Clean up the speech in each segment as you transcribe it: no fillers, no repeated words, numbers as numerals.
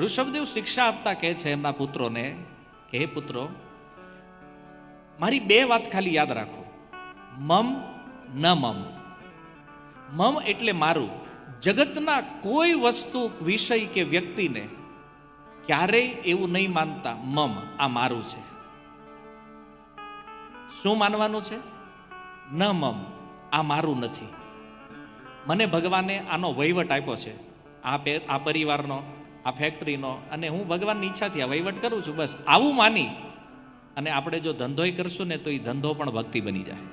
ઋષભદેવ શિક્ષા આપતા કહે છે એમના પુત્રોને કે હે પુત્રો, મારી બે વાત ખાલી યાદ રાખો, મમ ન મમ. મમ એટલે મારું. જગતના કોઈ વસ્તુ, વિષય કે વ્યક્તિને ક્યારેય એવું નહીં માનતા મમ આ મારું છે. શું માનવાનું છે? ન મમ આ મારું નથી. મને ભગવાને આનો વહીવટ આપ્યો છે, આ પરિવારનો, આ ફેક્ટરીનો, અને હું ભગવાનની ઈચ્છાથી આ વહીવટ કરું છું. બસ આવું માની અને આપણે જો ધંધોય કરશું ને તો એ ધંધો પણ ભક્તિ બની જાય.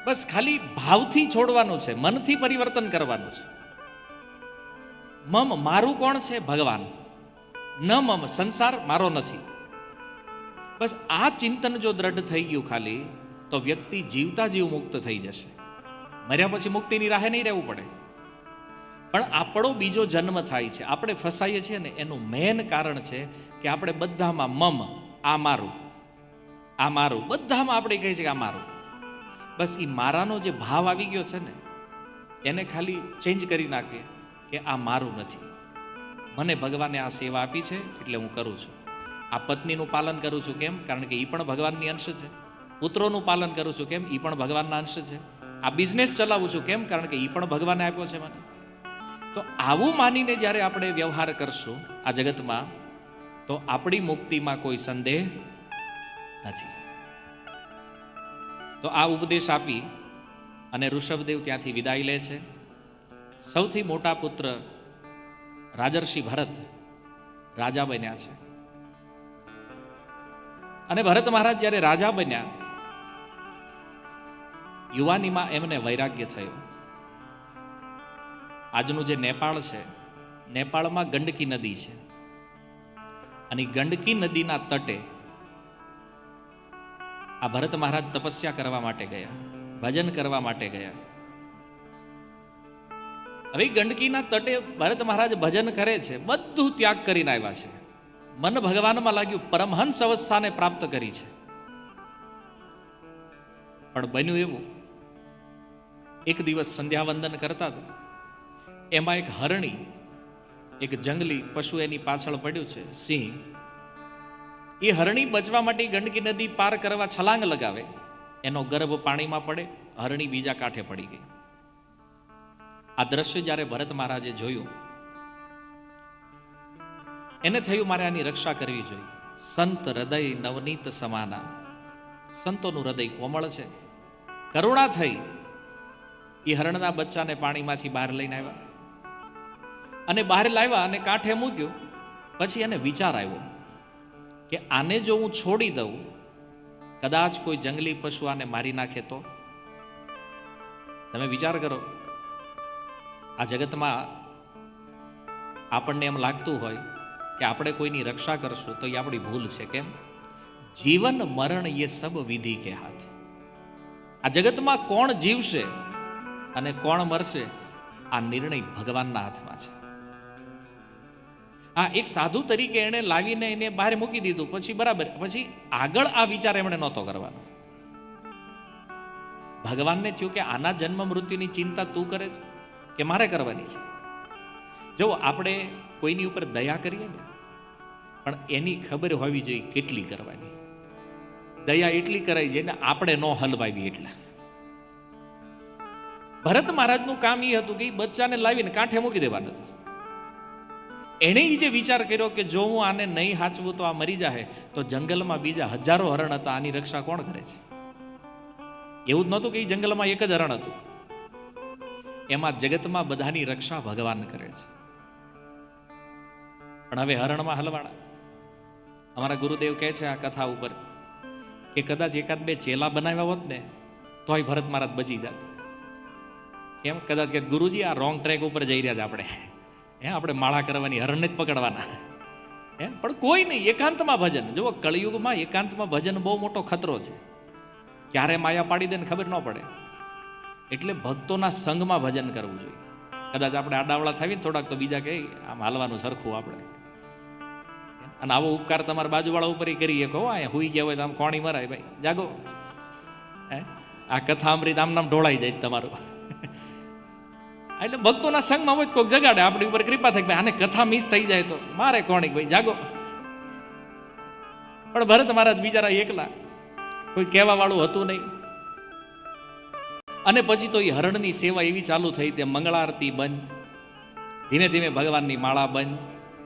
બસ ખાલી ભાવથી છોડવાનું છે, મનથી પરિવર્તન કરવાનું છે. મમ મારું કોણ છે? ભગવાન. ન મમ સંસાર મારો નથી. બસ આ ચિંતન જો દ્રઢ થઈ ગયું ખાલી, તો વ્યક્તિ જીવતા જીવ મુક્ત થઈ જશે. મર્યા પછી મુક્તિની રાહે નહીં રહેવું પડે. પણ આપણો બીજો જન્મ થાય છે, આપણે ફસાઈએ છીએ ને, એનું મેન કારણ છે કે આપણે બધામાં મમ આ મારું, આ મારું, બધામાં આપણે કહીએ છીએ કે આ મારું. બસ એ મારાનો જે ભાવ આવી ગયો છે ને, એને ખાલી ચેન્જ કરી નાખીએ કે આ મારું નથી. મને ભગવાને આ સેવા આપી છે એટલે હું કરું છું. આ પત્નીનું પાલન કરું છું, કેમ? કારણ કે એ પણ ભગવાનની અંશ છે. પુત્રોનું પાલન કરું છું, કેમ? એ પણ ભગવાનના અંશ છે. આ બિઝનેસ ચલાવું છું, કેમ? કારણ કે એ પણ ભગવાને આપ્યો છે મને. તો આવું માનીને જ્યારે આપણે વ્યવહાર કરશું આ જગતમાં, તો આપણી મુક્તિમાં કોઈ સંદેહ નથી. તો આ ઉપદેશ આપી અને ઋષભદેવ ત્યાંથી વિદાય લે છે. સૌથી મોટા પુત્ર રાજર્ષિ ભરત રાજા બન્યા છે. અને ભરત મહારાજ જ્યારે રાજા બન્યા, યુવાનીમાં એમને વૈરાગ્ય થયું. આજનું જે નેપાળ છે, નેપાળમાં ગંડકી નદી છે, અને ગંડકી નદીના તટે આ ભરત મહારાજ તપસ્યા કરવા માટે ગયા, ભજન કરવા માટે ગયા. હવે ગંડકીના તટે ભરત મહારાજ ભજન કરે છે, બધું ત્યાગ કરીને આવ્યા છે. મન ભગવાનમાં લાગ્યું, પરમહંસ અવસ્થાને પ્રાપ્ત કરી છે. પણ બન્યું એવું, એક દિવસ સંધ્યાવંદન કરતા હતા, એમાં એક હરણી, એક જંગલી પશુ એની પાછળ પડ્યું છે, સિંહ. એ હરણી બચવા માટે ગંડકી નદી પાર કરવા છલાંગ લગાવે, એનો ગર્ભ પાણીમાં પડે, હરણી બીજા કાંઠે પડી ગઈ. આ દ્રશ્ય જ્યારે ભરત મહારાજે જોયું, એને થયું મારે આની રક્ષા કરવી જોઈએ. સંત હૃદય નવનીત સમાના, સંતોનું હૃદય કોમળ છે. કરુણા થઈ, એ હરણના બચ્ચાને પાણીમાંથી બહાર લઈને આવ્યા, અને બહાર લાવ્યા અને કાંઠે મૂક્યું. પછી એને વિચાર આવ્યો કે આને જો હું છોડી દઉં, કદાચ કોઈ જંગલી પશુ આને મારી નાખે તો. તમે વિચાર કરો, આ જગતમાં આપણને એમ લાગતું હોય કે આપણે કોઈની રક્ષા કરશું તો એ આપણી ભૂલ છે. કેમ? જીવન મરણ એ સબ વિધિ કે હાથ. આ જગતમાં કોણ જીવશે અને કોણ મરશે, આ નિર્ણય ભગવાનના હાથમાં છે. આ એક સાધુ તરીકે એને લાવીને એને બહાર મૂકી દીધું, પછી બરાબર, પછી આગળ આ વિચાર એમણે નહોતો કરવાનો. ભગવાનને થયું કે આના જન્મ મૃત્યુની ચિંતા તું કરે છે કે મારે કરવાની છે? જો આપણે કોઈની ઉપર દયા કરીએ ને, પણ એની ખબર હોવી જોઈએ કેટલી કરવાની. દયા એટલી કરાય જેને આપણે ન હલવાવી એટલા. ભરત મહારાજનું કામ એ હતું કે બચ્ચાને લાવીને કાંઠે મૂકી દેવાનું હતું. એણે જે વિચાર કર્યો કે જો હું આને નહીં હાચવું તો આ મરી જાય, તો જંગલમાં બીજા હજારો હરણ હતા, આની રક્ષા કોણ કરે છે? એવું જ નહોતું કે એ જંગલમાં એક જ હરણ હતું. એમાં જગતમાં બધાની રક્ષા ભગવાન કરે છે. પણ હવે હરણમાં હલવાણા. અમારા ગુરુદેવ કહે છે આ કથા ઉપર કે કદાચ એકાદ બે ચેલા બનાવ્યા હોત ને તોય ભરત મહારાજ બચી જાત. કેમ? કદાચ કે ગુરુજી આ રોંગ ટ્રેક ઉપર જઈ રહ્યા છે આપણે, આપણે માળા કરવાની, હરણને જ પકડવાના. પણ કોઈ નહીં, એકાંતમાં ભજન. જુઓ, કળિયુગમાં એકાંતમાં ભજન બહુ મોટો ખતરો છે. ક્યારે માયા પાડી દે ને ખબર ન પડે. એટલે ભક્તોના સંગમાં ભજન કરવું જોઈએ. કદાચ આપણે આડાવડા થાવીએ ને થોડાક, તો બીજા કહે આમ હાલવાનું સરખું આપણે. અને આવો ઉપકાર તમારા બાજુવાળા ઉપર કરીએ, કહો અહીંયા હુઈ ગયા હોય તો આમ કોણી મરાય, ભાઈ જાગો. આ કથા અમૃત આમ નામ ઢોળાઈ જાય તમારું. એટલે ભક્તોના સંગમાં હોય કોઈક જગાડે, આપણી ઉપર કૃપા થાય, આને કથા મિસ થઈ જાય તો મારે કોણી ભાઈ જાગો. પણ ભરત મહારાજ બિચારા એકલા, કોઈ કહેવા વાળું હતું નહીં. અને પછી તો એ હરણની સેવા એવી ચાલુ થઈ, તે મંગળારતી બંધ, ધીમે ધીમે ભગવાનની માળા બંધ,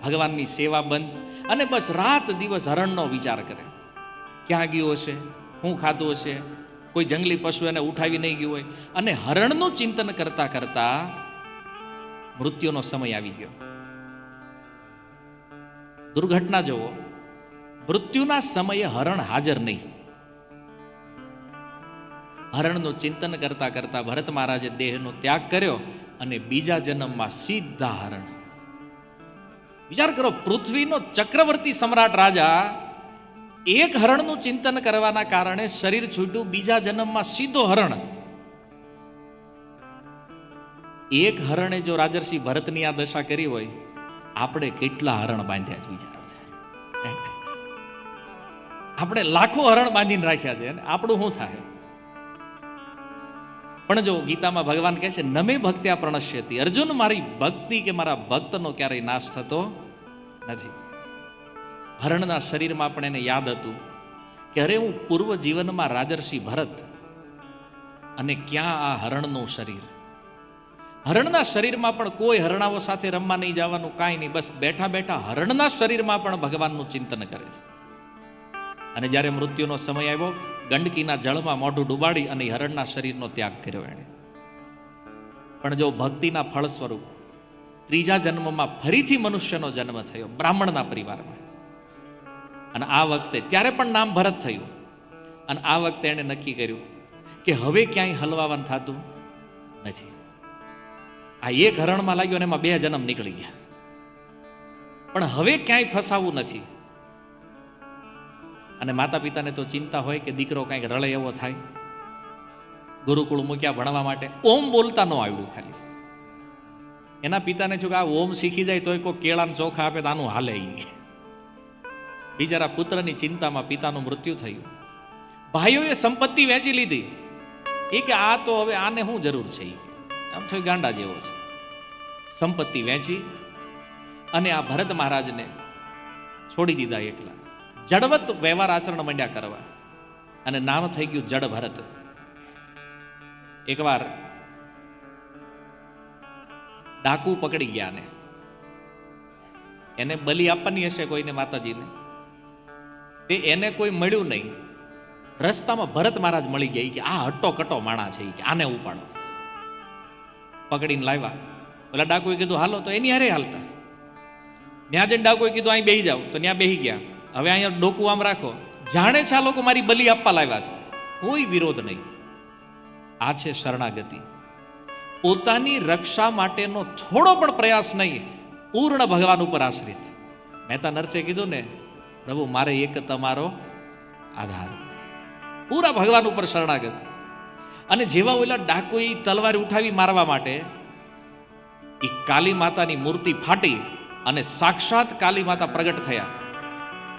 ભગવાનની સેવા બંધ, અને બસ રાત દિવસ હરણનો વિચાર કરે. ક્યાં ગયો હશે, શું ખાધું હશે, કોઈ જંગલી પશુ એને ઉઠાવી નહીં ગયું હોય. અને હરણનું ચિંતન કરતા કરતા મૃત્યુનો સમય આવી ગયો. દુર્ઘટના જુઓ, મૃત્યુના સમયે હરણ હાજર નહીં. હરણનું ચિંતન કરતા કરતા ભરત મહારાજે દેહનો ત્યાગ કર્યો અને બીજા જન્મમાં સીધા હરણ. વિચાર કરો, પૃથ્વીનો ચક્રવર્તી સમ્રાટ રાજા એક હરણનું ચિંતન કરવાના કારણે શરીર છૂટ્યું, બીજા જન્મમાં સીધો હરણ. એક હરણે જો રાજર્ષિ ભરતની આ દશા કરી હોય, આપણે કેટલા હરણ બાંધ્યા છે વિચારો છે. આપણે લાખો હરણ બાંધીને રાખ્યા છે, આપણું શું થાય? પણ જો ગીતામાં ભગવાન કહે છે, નમે ભક્ત્યા પ્રણશ્યતિ, અર્જુન મારી ભક્તિ કે મારા ભક્તનો ક્યારેય નાશ થતો નથી. હરણના શરીરમાં પણ એને યાદ હતું કે અરે હું પૂર્વ જીવનમાં રાજર્ષિ ભરત, અને ક્યાં આ હરણનું શરીર. હરણના શરીરમાં પણ કોઈ હરણાઓ સાથે રમવા નહીં જવાનું, કાંઈ નહીં, બસ બેઠા બેઠા હરણના શરીરમાં પણ ભગવાનનું ચિંતન કરે છે. અને જ્યારે મૃત્યુનો સમય આવ્યો, ગંડકીના જળમાં મોઢું ડુબાડી અને હરણના શરીરનો ત્યાગ કર્યો એણે. પણ જો ભક્તિના ફળ સ્વરૂપ ત્રીજા જન્મમાં ફરીથી મનુષ્યનો જન્મ થયો, બ્રાહ્મણના પરિવારમાં. અને આ વખતે ત્યારે પણ નામ ભરત થયું. અને આ વખતે એણે નક્કી કર્યું કે હવે ક્યાંય હલવાવાનું થતું નથી. આ એક હરણમાં લાગ્યો અને એમાં 2 જન્મ નીકળી ગયા, પણ હવે ક્યાંય ફસાવું નથી. અને માતા પિતાને તો ચિંતા હોય કે દીકરો કાંઈક રળે એવો થાય. ગુરુકુળ મૂક્યા ભણવા માટે, ઓમ બોલતા ન આવડ્યું ખાલી. એના પિતાને જો કે આ ઓમ શીખી જાય તોય કોઈ કેળાને ચોખા આપે તો આનું હાલે. બિચારા પુત્રની ચિંતામાં પિતાનું મૃત્યુ થયું. ભાઈઓએ સંપત્તિ વેચી લીધી. એ કે આ તો હવે આને શું જરૂર છે, આમ થોડી ગાંડા જેવો છે. સંપત્તિ વેચી અને આ ભરત મહારાજને છોડી દીધા એકલા. જડવત વ્યવહાર આચરણ માંડ્યા કરવા, અને નામ થઈ ગયું જડ ભરત. એકવાર ડાકુ પકડી ગયા ને એને બલિ આપવાની હશે કોઈને માતાજીને, તે એને કોઈ મળ્યું નહીં. રસ્તામાં ભરત મહારાજ મળી ગયા કે આ હટ્ટો કટ્ટો માણા છે, કે આને ઉપાડો. પકડીને લાવ્યા. પેલા ડાકુએ કીધું હાલો, તો એની હારે હાલતા. ત્યાં જઈને ડાકુએ કીધું અહીં બેસી જાઓ, તો ત્યાં બેસી ગયા. હવે અહીંયા ડોકું આમ રાખો, જાણે છે આ લોકો મારી બલિ આપવા લાવ્યા છે, કોઈ વિરોધ નહીં. આ છે શરણાગતિ. પોતાની રક્ષા માટેનો થોડો પણ પ્રયાસ નહીં, પૂર્ણ ભગવાન ઉપર આશ્રિત. મહેતા નરસે કીધું ને, પ્રભુ મારે એક તમારો આધાર, પૂરા ભગવાન ઉપર શરણાગત. અને જેવા ઓલા ડાકોએ તલવાર ઉઠાવી મારવા માટે, એ કાલી માતાની મૂર્તિ ફાટી અને સાક્ષાત કાલી માતા પ્રગટ થયા.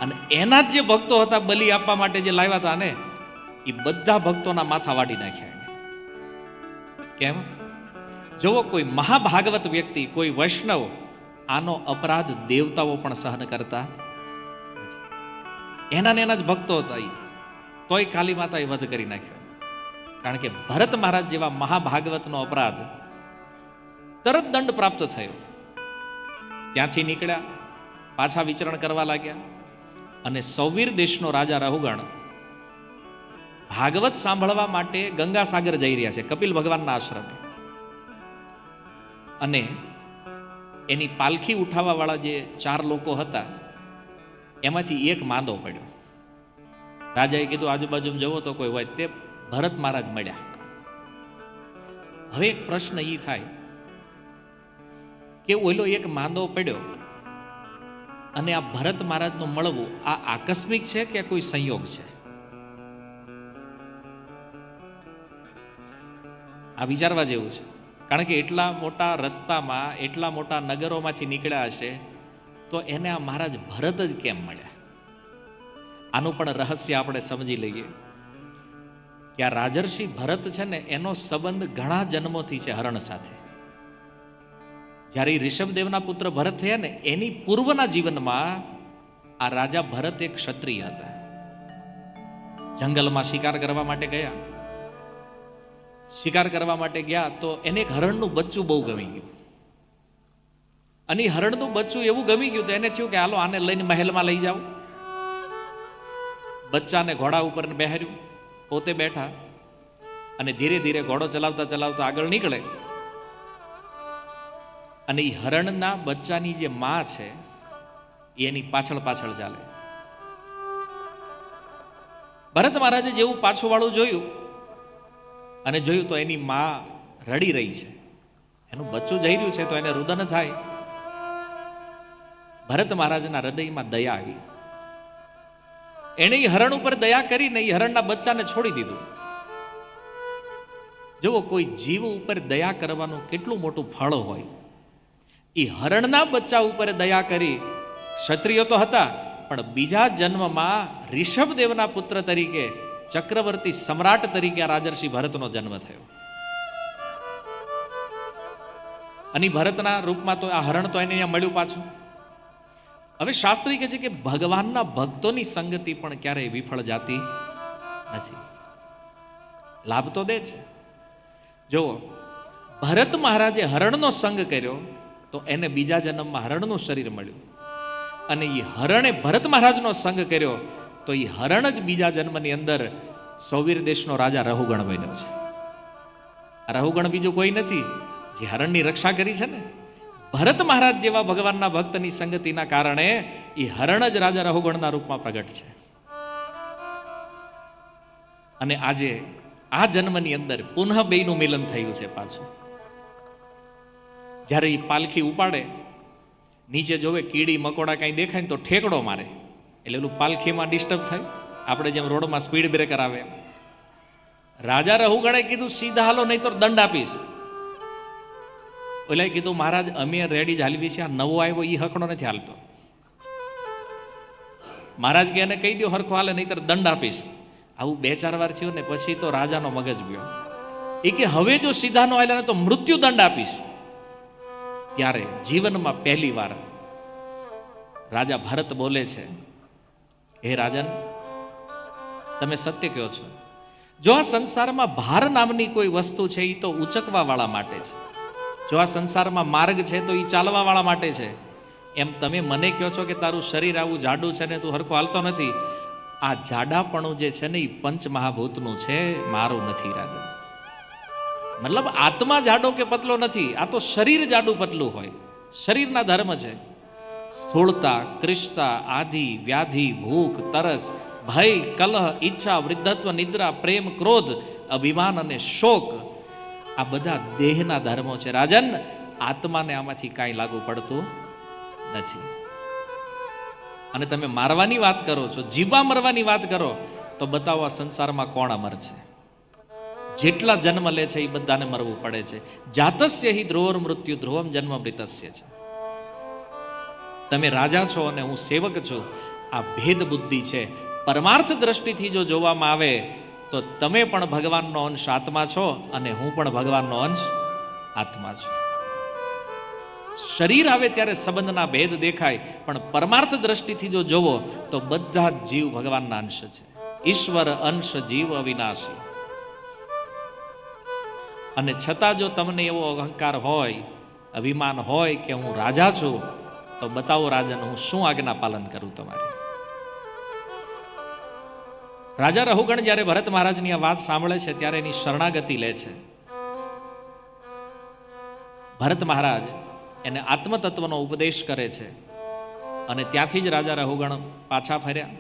અને એના જે ભક્તો હતા બલિ આપવા માટે જે લાવ્યા હતા ને, એ બધા ભક્તોના માથા વાટી નાખ્યા. કેમ? જોવો, કોઈ મહાભાગવત વ્યક્તિ, કોઈ વૈષ્ણવ આનો અપરાધ દેવતાઓ પણ સહન કરતા નથી. એના જ ભક્તો હતા, તોય કાલી માતાએ વધ કરી નાખ્યો. કારણ કે ભરત મહારાજ જેવા મહાભાગવતનો અપરાધ તરત દંડ પ્રાપ્ત થયો. ત્યાંથી નીકળ્યા, પાછા વિચરણ કરવા લાગ્યા. અને સૌવીર દેશનો રાજા રહુગણ ભાગવત સાંભળવા માટે ગંગાસાગર જઈ રહ્યા છે, કપિલ ભગવાનના આશ્રમે. અને એની પાલખી ઉઠાવવા વાળા જે 4 લોકો હતા, એમાંથી એક માંદો પડ્યો. રાજાએ કીધું આજુબાજુ જવો તો કોઈ હોય. તે ભરત મહારાજ મળ્યા. હવે એક પ્રશ્ન એ થાય કે ઓલો એક માંદો પડ્યો અને આ ભરત મહારાજનું મળવું, આ આકસ્મિક છે કે કોઈ સંયોગ છે? આ વિચારવા જેવું છે. કારણ કે એટલા મોટા રસ્તામાં, એટલા મોટા નગરોમાંથી નીકળ્યા હશે, તો એને આ મહારાજ ભરત જ કેમ મળ્યા? આનું પણ રહસ્ય આપણે સમજી લઈએ કે આ રાજર્ષિ ભરત છે ને, એનો સંબંધ ઘણા જન્મોથી છે હરણ સાથે. જ્યારે એ ઋષભદેવના પુત્ર ભરત થયા ને એની પૂર્વના જીવનમાં આ રાજા ભરત એક ક્ષત્રિય હતા. જંગલમાં શિકાર કરવા માટે ગયા. શિકાર કરવા માટે ગયા તો એને એક હરણનું બચ્ચું બહુ ગમી ગયું. અને એ હરણનું બચ્ચું એવું ગમી ગયું તો એને થયું કે હાલો આને લઈને મહેલમાં લઈ જાઓ. બચ્ચાને ઘોડા ઉપર બેહાર્યું, પોતે બેઠા અને ધીરે ધીરે ઘોડો ચલાવતા ચલાવતા આગળ નીકળે. અને એ હરણના બચ્ચાની જે માં છે એની પાછળ પાછળ ચાલે. ભરત મહારાજે જેવું પાછું વાળું જોયું અને જોયું તો એની માં રડી રહી છે, એનું બચ્ચું જઈ રહ્યું છે તો એને રુદન થાય. ભરત મહારાજના હૃદયમાં દયા આવી. એને એ હરણ ઉપર દયા કરીને એ હરણના બચ્ચાને છોડી દીધું. જુઓ, કોઈ જીવ ઉપર દયા કરવાનું કેટલું મોટું ફળ હોય. એ હરણના બચ્ચા ઉપર દયા કરી. ક્ષત્રિયો તો હતા પણ બીજા જન્મમાં ઋષભદેવના પુત્ર તરીકે, ચક્રવર્તી સમ્રાટ તરીકે આ રાજર્ષિ ભરતનો જન્મ થયો. અને ભરતના રૂપમાં તો આ હરણ તો એને અહીંયા મળ્યું પાછું. હવે શાસ્ત્રી કહે છે કે ભગવાનના ભક્તોની સંગતિ પણ ક્યારેય વિફળ જાતી નથી, લાભ તો દે છે. જો ભરત મહારાજે હરણનો સંગ કર્યો તો એને બીજા જન્મમાં હરણનું શરીર મળ્યું. અને એ હરણે ભરત મહારાજનો સંગ કર્યો તો એ હરણ જ બીજા જન્મની અંદર સૌવીર દેશનો રાજા રહુગણ બન્યો છે. રહુગણ બીજું કોઈ નથી, જે હરણની રક્ષા કરી છે ને. ભરત મહારાજ જેવા ભગવાનના ભક્તની સંગતિના કારણે એ હરણ જ રાજા રહુગણના રૂપમાં પ્રગટ છે. અને આજે આ જન્મની અંદર પુનઃ બેયનું મિલન થયું છે પાછું. જ્યારે એ પાલખી ઉપાડે, નીચે જોવે કીડી મકોડા કઈ દેખાય ને તો ઠેકડો મારે, એટલે એલું પાલખીમાં ડિસ્ટર્બ થાય. આપણે જેમ રોડમાં સ્પીડ બ્રેકર આવે, રાજા રહુગણે કીધું સીધા હાલો નહીં તો દંડ આપીશ. ઓલા કીધું મહારાજ અમે રેડી જ હાલવી છે, આ નવો આવ્યો એ હકડો નથી હાલતો. મહારાજ કે એને કહી દો હરખો હાલે નહીં તો દંડ આપીશ. આવું 2-4 વાર થયું ને પછી તો રાજાનો મગજ ગયો. એ કે હવે જો સીધા નો હાલ્યા ને તો મૃત્યુ દંડ આપીશ. ત્યારે જીવનમાં પહેલી વાર રાજા ભરત બોલે છે, હે રાજન, તમે સત્ય કહો છો. જો આ સંસારમાં ભાર નામની કોઈ વસ્તુ છે એ તો ઉચકવા વાળા માટે છે. જો આ સંસારમાં માર્ગ છે તો એ ચાલવા વાળા માટે છે. એમ તમે મને કહો છો કે તારું શરીર આવું જાડું છે ને તું હરખો હાલતો નથી, આ જાડાપણું જે છે ને એ પંચમહાભૂતનું છે, મારું નથી રાજા. મતલબ આત્મા જાડો કે પતલો નથી, આ તો શરીર જાડું પતલું હોય, શરીરના ધર્મ છે. સ્થૂળતા, કૃષ્ણતા, આધિ, વ્યાધિ, ભૂખ, તરસ, ભય, કલહ, ઈચ્છા, વૃદ્ધત્વ, નિદ્રા, પ્રેમ, ક્રોધ, અભિમાન અને શોક, આ બધા દેહના ધર્મો છે. રાજન, આત્માને આમાંથી કાંઈ લાગુ પડતું નથી. અને તમે મારવાની વાત કરો છો, જીવવા મરવાની વાત કરો તો બતાવો આ સંસારમાં કોણ અમર છે? જેટલા જન્મ લે છે એ બધાને મરવું પડે છે. જાતસ્ય હિ ધ્રુવર મૃત્યુ ધ્રુવમ જન્મ મૃતસ્ય છે. તમે રાજા છો અને હું સેવક છું, આ ભેદ બુદ્ધિ છે. પરમાર્થ દ્રષ્ટિથી જો જોવામાં આવે તો તમે પણ ભગવાનનો અંશ આત્મા છો અને હું પણ ભગવાનનો અંશ આત્મા છું. શરીર આવે ત્યારે સંબંધના ભેદ દેખાય, પણ પરમાર્થ દ્રષ્ટિથી જો જોવો તો બધા જ જીવ ભગવાનના અંશ છે. ઈશ્વર અંશ જીવ અવિનાશી. અને છતાં જો તમને એવો અહંકાર હોય, અભિમાન હોય કે હું રાજા છું, તો બતાવો રાજન, હું શું આજ્ઞા પાલન કરું તમારી? રાજા રહુગણ જ્યારે ભરત મહારાજની આ વાત સાંભળે છે ત્યારે એની શરણાગતિ લે છે. ભરત મહારાજ એને આત્મતત્વનો ઉપદેશ કરે છે અને ત્યાંથી જ રાજા રહુગણ પાછા ફર્યા.